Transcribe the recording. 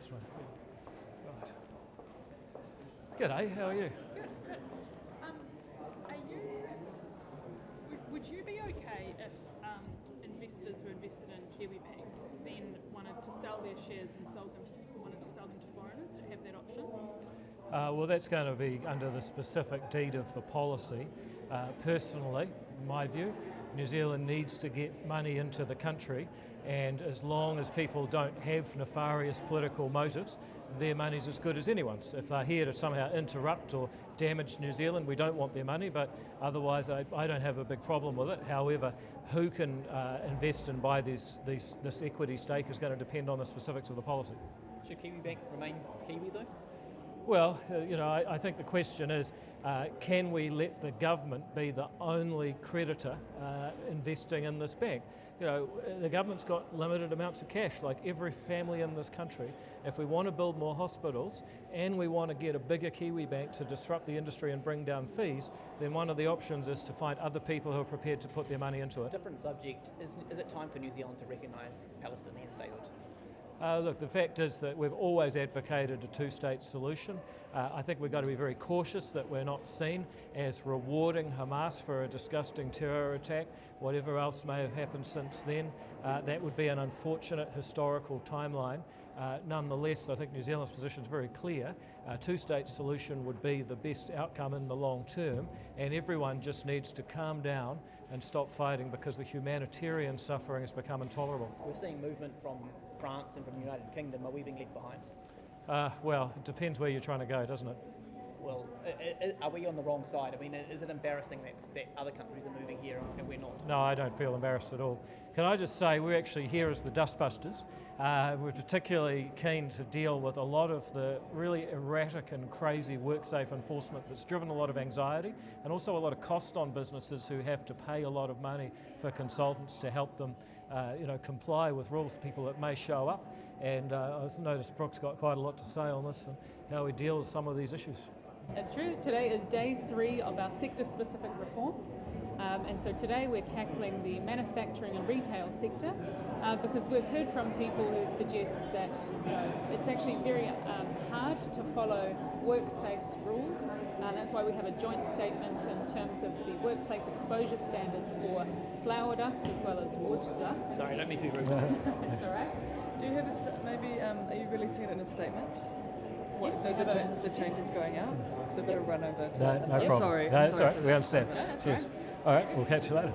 that's right. Yeah. Right. G'day, how are you? Good. Would you be okay if investors who invested in Kiwibank then wanted to sell their shares and wanted to sell them to foreigners to have that option? Well, that's going to be under the specific deed of the policy. Personally, in my view, New Zealand needs to get money into the country, and as long as people don't have nefarious political motives, their money's as good as anyone's. If they're here to somehow interrupt or damage New Zealand, we don't want their money, but otherwise I don't have a big problem with it. However, who can invest and buy this equity stake is going to depend on the specifics of the policy. Should Kiwibank remain Kiwi though? Well, I think the question is, can we let the government be the only creditor investing in this bank? The government's got limited amounts of cash, like every family in this country. If we want to build more hospitals and we want to get a bigger Kiwibank to disrupt the industry and bring down fees, then one of the options is to find other people who are prepared to put their money into it. Different subject. Is it time for New Zealand to recognise Palestinian statehood? Look, the fact is that we've always advocated a two-state solution. I think we've got to be very cautious that we're not seen as rewarding Hamas for a disgusting terror attack. Whatever else may have happened since then, that would be an unfortunate historical timeline. Nonetheless, I think New Zealand's position is very clear. A two-state solution would be the best outcome in the long term, and everyone just needs to calm down and stop fighting, because the humanitarian suffering has become intolerable. We're seeing movement from France and from the United Kingdom. Are we being left behind? Well, it depends where you're trying to go, doesn't it? Well, are we on the wrong side? I mean, is it embarrassing that other countries are moving here and we're not? No, I don't feel embarrassed at all. Can I just say, we're actually here as the Dustbusters. We're particularly keen to deal with a lot of the really erratic and crazy WorkSafe enforcement that's driven a lot of anxiety, and also a lot of cost on businesses who have to pay a lot of money for consultants to help them comply with rules, people that may show up. And I've noticed Brooke's got quite a lot to say on this and how we deal with some of these issues. That's true. Today is day 3 of our sector-specific reforms. And so today we're tackling the manufacturing and retail sector because we've heard from people who suggest that it's actually very hard to follow WorkSafe's rules. That's why we have a joint statement in terms of the workplace exposure standards for flour dust as well as wood dust. Sorry, don't mean to be rude. That's all right. Do you have are you releasing it in a statement? Yes, we have the changes going out? It's a bit of run over. No problem. Sorry. No, that's all right. We understand. No, that's Cheers. right. All right, we'll catch you later.